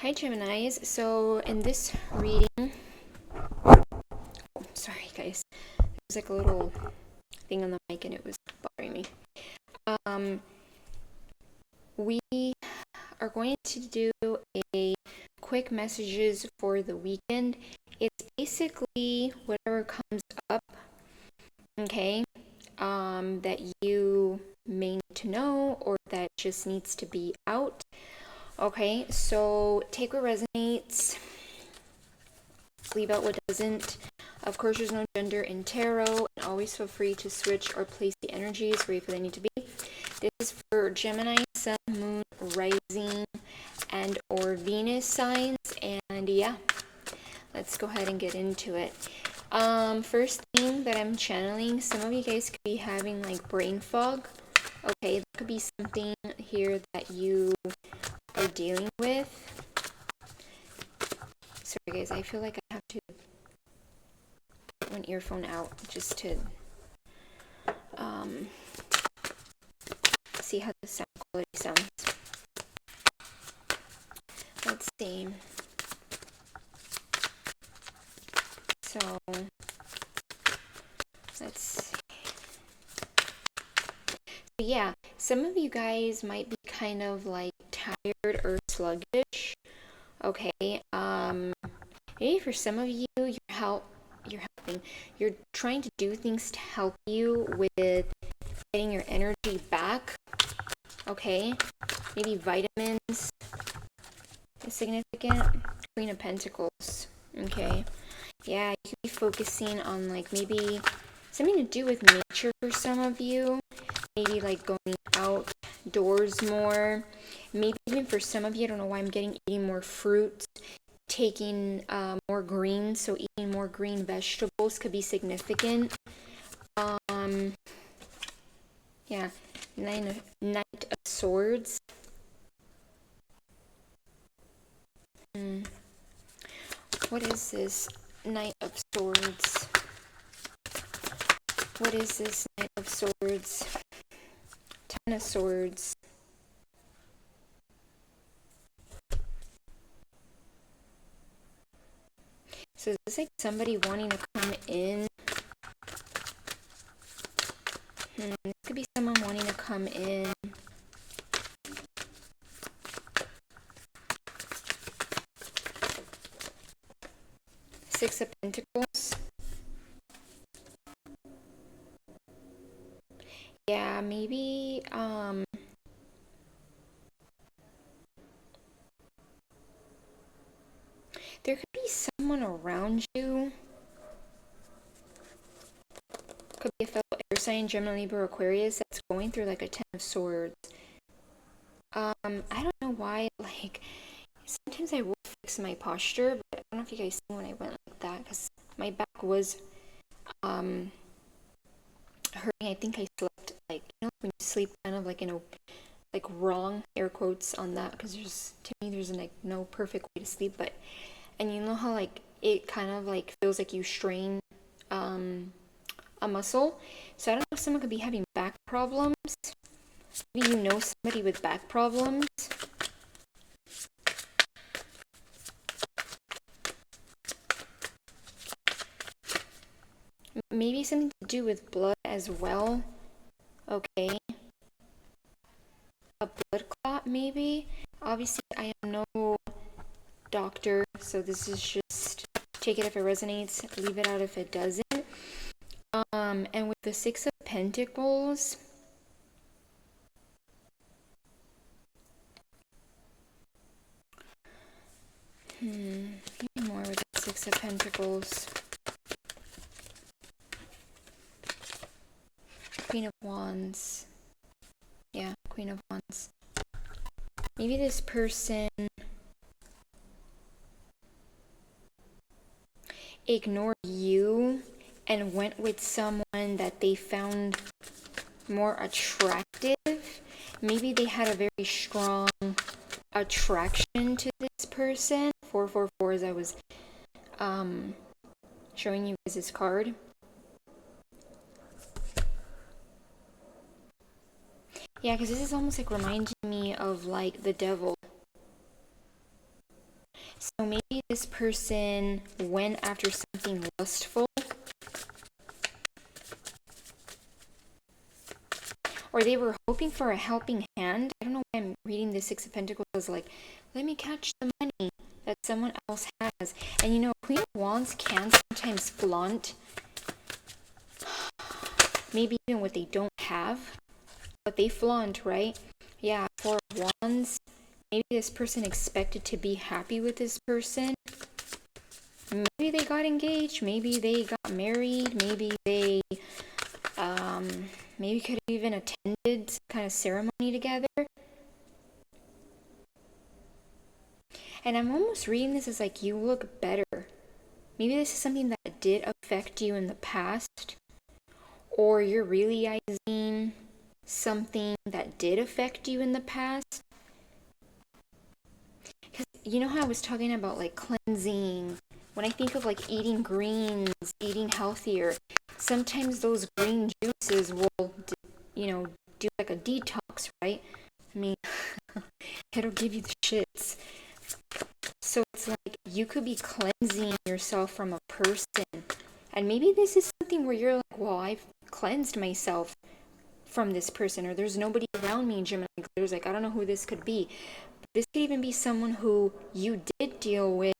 Hi Geminis. So in this reading, sorry guys, there's like a little thing on the mic and it was bothering me. We are going to do a quick messages for the weekend. It's basically whatever comes up, okay, that you may need to know or that just needs to be out. Okay, so take what resonates, leave out what doesn't. Of course, there's no gender in tarot, and always feel free to switch or place the energies where you feel they need to be. This is for Gemini, Sun, Moon, Rising, and or Venus signs, and yeah, let's go ahead and get into it. First thing that I'm channeling, some of you guys could be having like brain fog. Okay, that could be something here that you are dealing with. Sorry guys, I feel like I have to put one earphone out just to see how the sound quality sounds. Let's see. So, let's see. So yeah, some of you guys might be kind of like tired or sluggish. Okay, maybe for some of you, you're trying to do things to help you with getting your energy back. Okay, maybe vitamins is significant. Queen of Pentacles. Okay, yeah, you could be focusing on like maybe something to do with nature for some of you. Maybe like going outdoors more. Maybe even for some of you, I don't know why I'm getting eating more fruits, taking more greens, so eating more green vegetables could be significant. Yeah, Knight of Swords. What is this Knight of Swords? What is this Knight of Swords? Ten of Swords. So is this like somebody wanting to come in? This could be someone wanting to come in. Six of Pentacles. Yeah, maybe there could be someone around you. Could be a fellow air sign, Gemini, Libra, Aquarius that's going through like a Ten of Swords. I don't know why, like, sometimes I will fix my posture, but I don't know if you guys see when I went like that, because my back was hurting. I think I slept like, you know, when you sleep kind of like in a like wrong air quotes on that, because to me there's like no perfect way to sleep, but and you know how like it kind of like feels like you strain a muscle. So I don't know if someone could be having back problems. Maybe you know somebody with back problems. Maybe something to do with blood as well. Okay. A blood clot, maybe. Obviously, I am no doctor, so this is just take it if it resonates, leave it out if it doesn't. And with the Six of Pentacles, maybe more with the Six of Pentacles. Queen of Wands. Yeah, Queen of Wands. Maybe this person ignored you and went with someone that they found more attractive. Maybe they had a very strong attraction to this person. 444 as I was showing you guys this card. Yeah, because this is almost like reminding me of like the devil. So maybe this person went after something lustful, or they were hoping for a helping hand. I don't know why I'm reading the Six of Pentacles as like, let me catch the money that someone else has. And you know, Queen of Wands can sometimes flaunt maybe even what they don't have, but they flaunt, right? Yeah, Four of Wands. Maybe this person expected to be happy with this person. Maybe they got engaged. Maybe they got married. Maybe they maybe could have even attended some kind of ceremony together. And I'm almost reading this as like, you look better. Maybe this is something that did affect you in the past, or you're realizing something that did affect you in the past. Because you know how I was talking about like cleansing? When I think of like eating greens, eating healthier, sometimes those green juices will, do like a detox, right? I mean, it'll give you the shits. So it's like you could be cleansing yourself from a person. And maybe this is something where you're like, well, I've cleansed myself from this person, or there's nobody around me, Gemini. There's like, I don't know who this could be. But this could even be someone who you did deal with.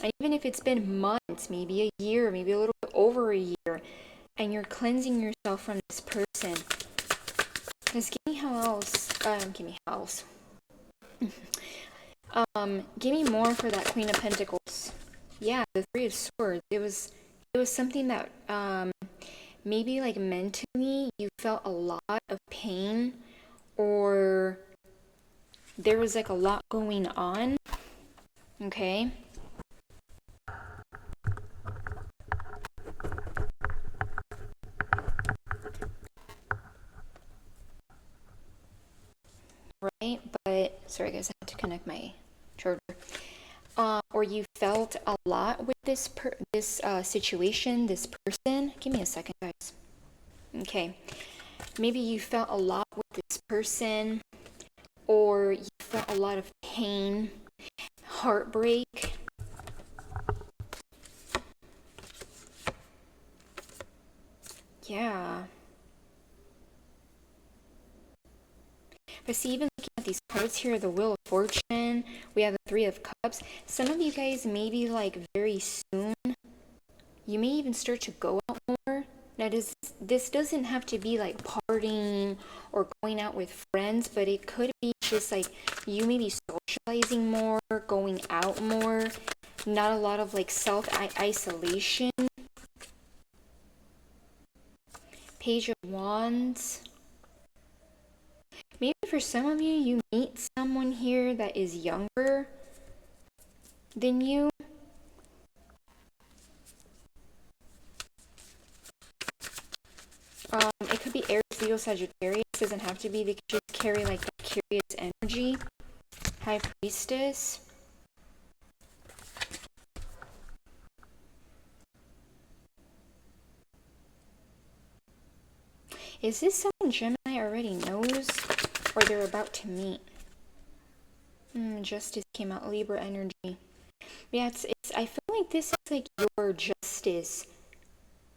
And even if it's been months, maybe a year, maybe a little bit over a year, and you're cleansing yourself from this person. Because give me how else. Give me how else. Give me more for that Queen of Pentacles. Yeah, the Three of Swords. It was something that maybe like mentally you felt a lot of pain, or there was like a lot going on. Okay. Right? But sorry guys, I had to connect my charger. Or you felt a lot with this situation, this person. Give me a second, guys. Okay. Maybe you felt a lot with this person, or you felt a lot of pain, heartbreak. Yeah. But see, even looking at these cards here, the Wheel of Fortune, we have the Three of Cups. Some of you guys, maybe like very soon, you may even start to go out more. Now, this doesn't have to be like partying or going out with friends, but it could be just like you may be socializing more, going out more, not a lot of like self-isolation. Page of Wands. Maybe for some of you, you meet someone here that is younger than you. It could be Aries, Leo, Sagittarius. It doesn't have to be. They could just carry like that curious energy. High Priestess. Is this someone Gemini already knows, or they're about to meet? Justice came out. Libra energy. Yeah, it's. I feel like this is like your justice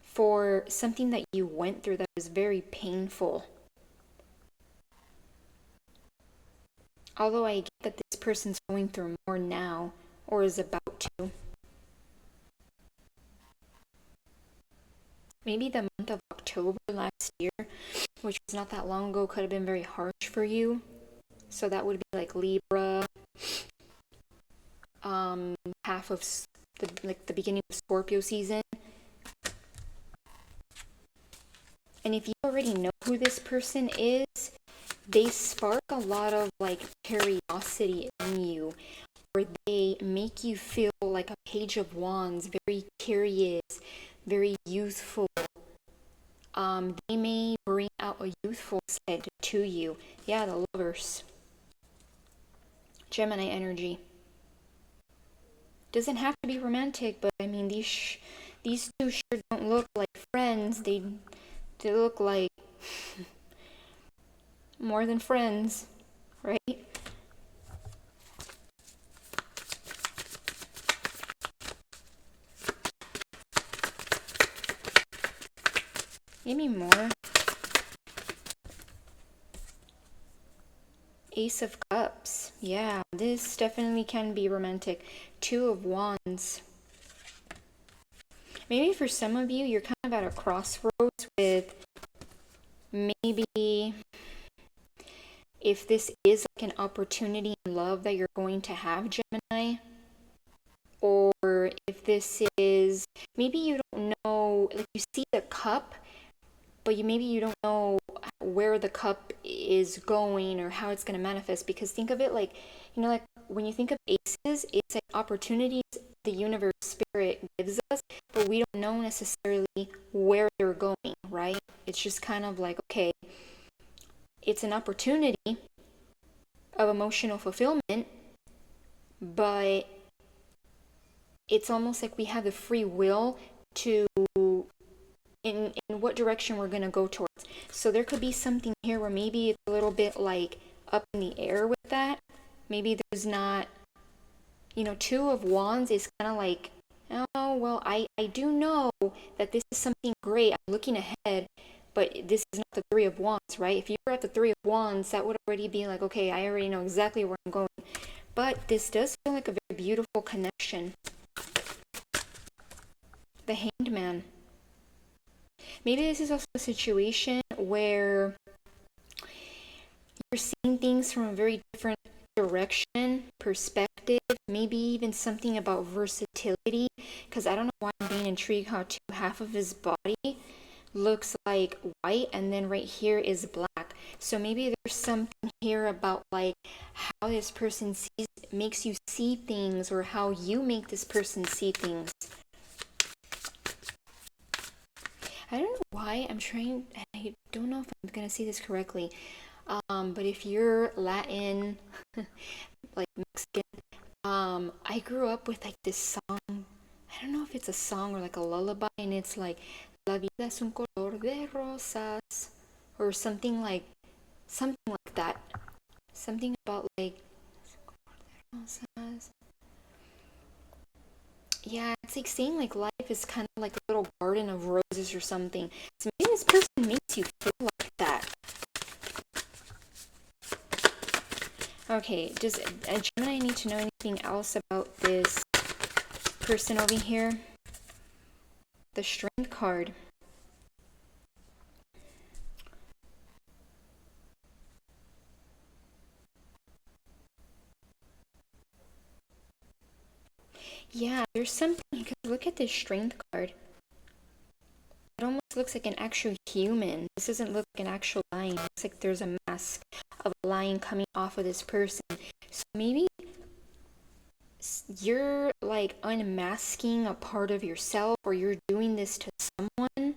for something that you went through that was very painful. Although I get that this person's going through more now, or is about to. Maybe the month of October last year, which was not that long ago, could have been very harsh for you. So that would be like Libra, half of the beginning of Scorpio season. And if you already know who this person is, they spark a lot of like curiosity in you, or they make you feel like a Page of Wands, very curious, very youthful. They may bring out a youthful side to you. Yeah, the Lovers. Gemini energy. Doesn't have to be romantic, but I mean these two sure don't look like friends. They look like more than friends, right? Maybe more. Ace of Cups. Yeah, this definitely can be romantic. Two of Wands. Maybe for some of you, you're kind of at a crossroads with maybe if this is like an opportunity in love that you're going to have, Gemini, or if this is, maybe you don't know, like you see the cup, but maybe you don't know where the cup is going or how it's going to manifest, because think of it like, like when you think of aces, it's like opportunities the universe spirit gives us, but we don't know necessarily where they're going, right? It's just kind of like, okay, it's an opportunity of emotional fulfillment, but it's almost like we have the free will to in what direction we're going to go towards. So there could be something here where maybe it's a little bit like up in the air with that. Maybe there's not, Two of Wands is kind of like, oh, well, I do know that this is something great. I'm looking ahead, but this is not the Three of Wands, right? If you were at the Three of Wands, that would already be like, okay, I already know exactly where I'm going. But this does feel like a very beautiful connection. The Hanged Man. Maybe this is also a situation where you're seeing things from a very different direction, perspective, maybe even something about versatility, because I don't know why I'm being intrigued how half of his body looks like white and then right here is black. So maybe there's something here about like how this person makes you see things, or how you make this person see things. I don't know why I don't know if I'm gonna see this correctly, but if you're Latin, like Mexican, I grew up with like this song. I don't know if it's a song or like a lullaby, and it's like La vida es un color de rosas, or something like that. Something about like rosas. Yeah, it's like saying like life is kind of like a little garden of roses or something. So maybe this person makes you feel like that. Okay, does Gemini need to know anything else about this person over here? The Strength card. Yeah, there's something, because look at this Strength card. It almost looks like an actual human. This doesn't look like an actual lion. It looks like there's a mask of a lion coming off of this person. So maybe you're like unmasking a part of yourself, or you're doing this to someone.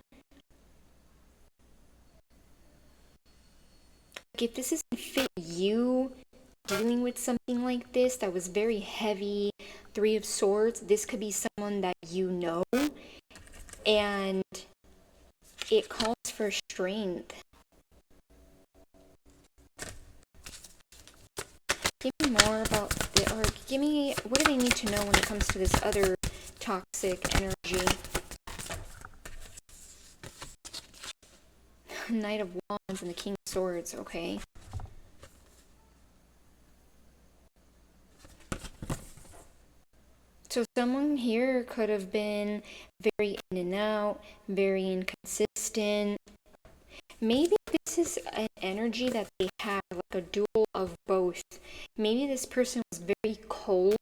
Like if this doesn't fit you dealing with something like this that was very heavy, Three of Swords, this could be someone that you know, and it calls for strength. Give me more about or give me, what do they need to know when it comes to this other toxic energy? Knight of Wands and the King of Swords, okay. So someone here could have been very in and out, very inconsistent. Maybe this is an energy that they have, like a duel of both. Maybe this person was very cold.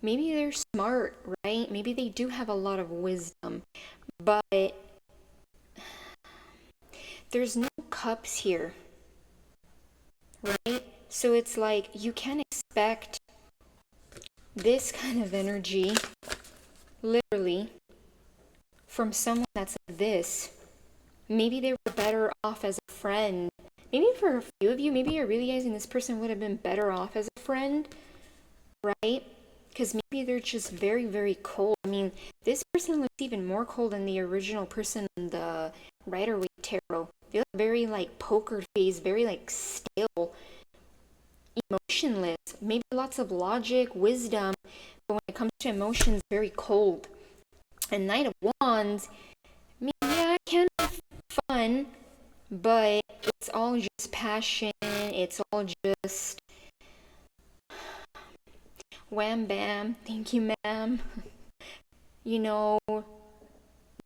Maybe they're smart, right? Maybe they do have a lot of wisdom, but there's no cups here, right? So it's like you can't expect this kind of energy, literally, from someone that's like this. Maybe they were better off as a friend. Maybe for a few of you, maybe you're realizing this person would have been better off as a friend, right? Because maybe they're just very, very cold. I mean, this person looks even more cold than the original person in the Rider-Waite Tarot. They look very like poker face, very like still, emotionless. Maybe lots of logic, wisdom, but when it comes to emotions, very cold. And Knight of Wands, I mean, yeah, it can be fun, but it's all just passion. It's all just wham bam, thank you, ma'am. You know,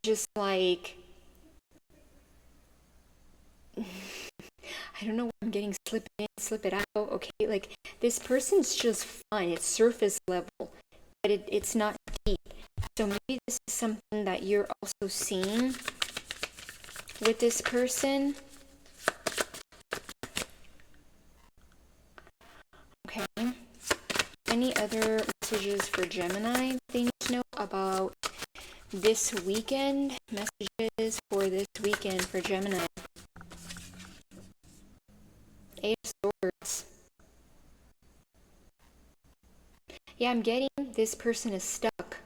just like, I don't know why I'm getting slip in, slip it out. Okay, like this person's just fun. It's surface level, but it's not deep. So maybe this is something that you're also seeing with this person. Okay. Any other messages for Gemini they need to know about this weekend? Messages for this weekend for Gemini. Eight of Swords. Yeah, I'm getting this person is stuck.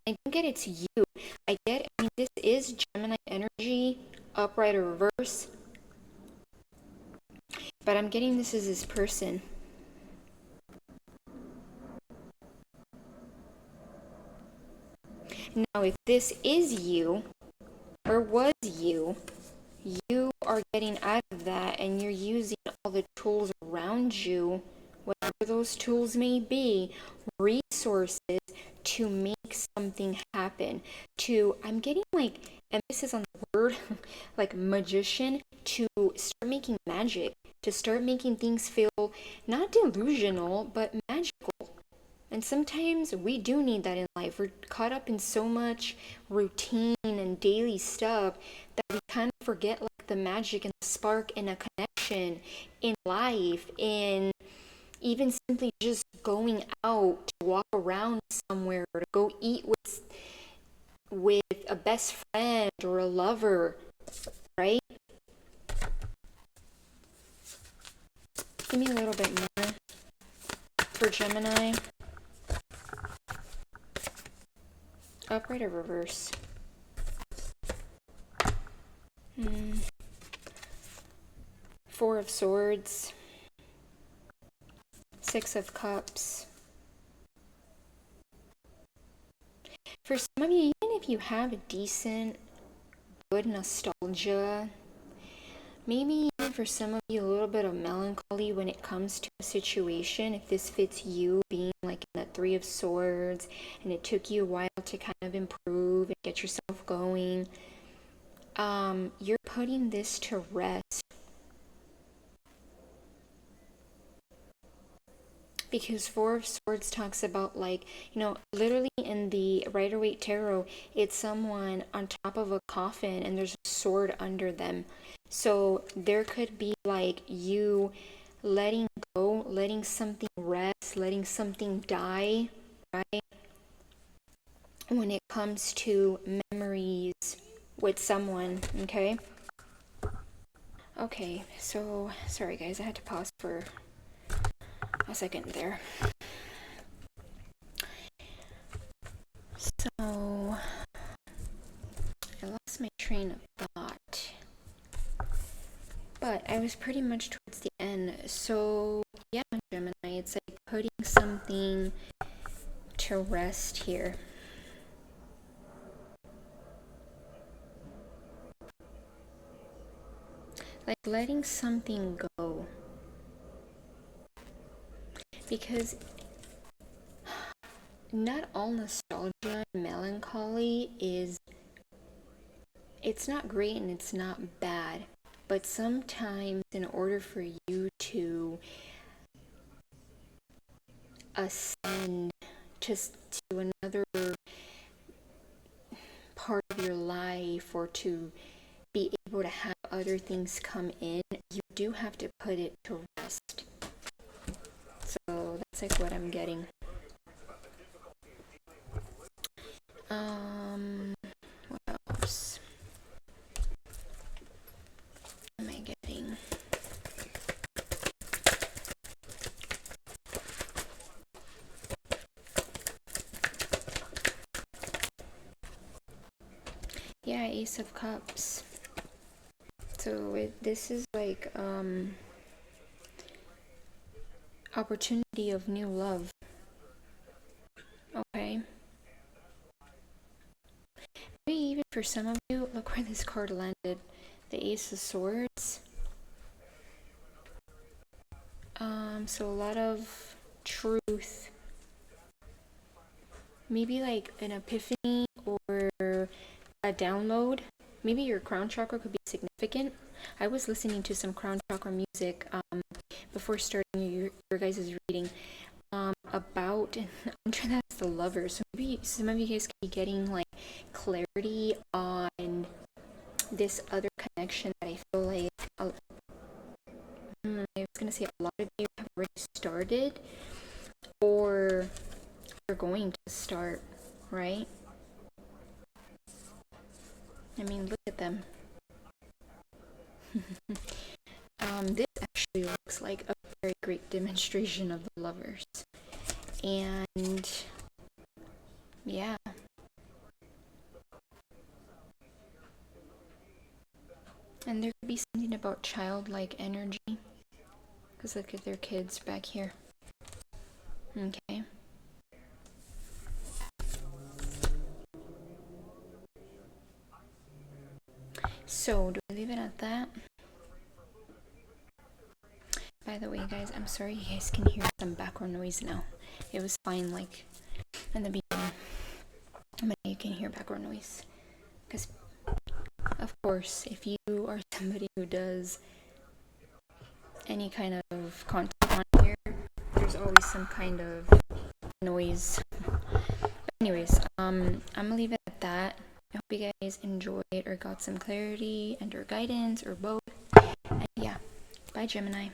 And I don't get it's you. I mean, this is Gemini energy, upright or reverse. But I'm getting this is this person. Now, if this is you, or was you, you are getting out of that and you're using all the tools around you, whatever those tools may be, resources to make something happen. I'm getting like emphasis on the word, like magician, to start making magic, to start making things feel not delusional, but magical. And sometimes we do need that in life. We're caught up in so much routine and daily stuff that we kind of forget like the magic and the spark and a connection in life, in even simply just going out to walk around somewhere or to go eat with a best friend or a lover, right? Give me a little bit more for Gemini. Upright or reverse? Four of Swords. Six of Cups. For some of you, even if you have a decent, good nostalgia, maybe even for some of you a little bit of melancholy when it comes to a situation, if this fits you being like in that Three of Swords and it took you a while to kind of improve and get yourself going, you're putting this to rest. Because Four of Swords talks about, like, literally in the Rider-Waite Tarot, it's someone on top of a coffin and there's a sword under them. So there could be like you letting go, letting something rest, letting something die, right? When it comes to memories with someone, okay? Okay, so sorry guys, I had to pause for a second there. So I lost my train of thought, but I was pretty much towards the end. So yeah, Gemini, it's like putting something to rest here. Like letting something go. Because not all nostalgia and melancholy it's not great and it's not bad. But sometimes in order for you to ascend just to another part of your life, or to be able to have other things come in, you do have to put it to rest. So that's like what I'm getting. What else am I getting? Yeah, Ace of Cups. So this is like opportunity of new love. Okay. for some of you, look where this card landed. The Ace of Swords. So a lot of truth. Maybe like an epiphany or a download. Maybe your crown chakra could be significant. I was listening to some crown chakra music before starting your guys' reading about, I'm sure that's the Lovers. So maybe some of you guys could be getting like clarity on this other connection that I feel like I was gonna say a lot of you have already started or are going to start, right? I mean, look at them. This actually looks like a very great demonstration of the Lovers. And yeah. And there could be something about childlike energy. Because look at their kids back here. Okay. So, do we leave it at that? By the way, guys, I'm sorry you guys can hear some background noise now. It was fine, like, in the beginning. But you can hear background noise. Because, of course, if you are somebody who does any kind of content on here, there's always some kind of noise. But anyways, I'm gonna leave it at that. I hope you guys enjoyed or got some clarity and or guidance or both. And yeah, bye Gemini.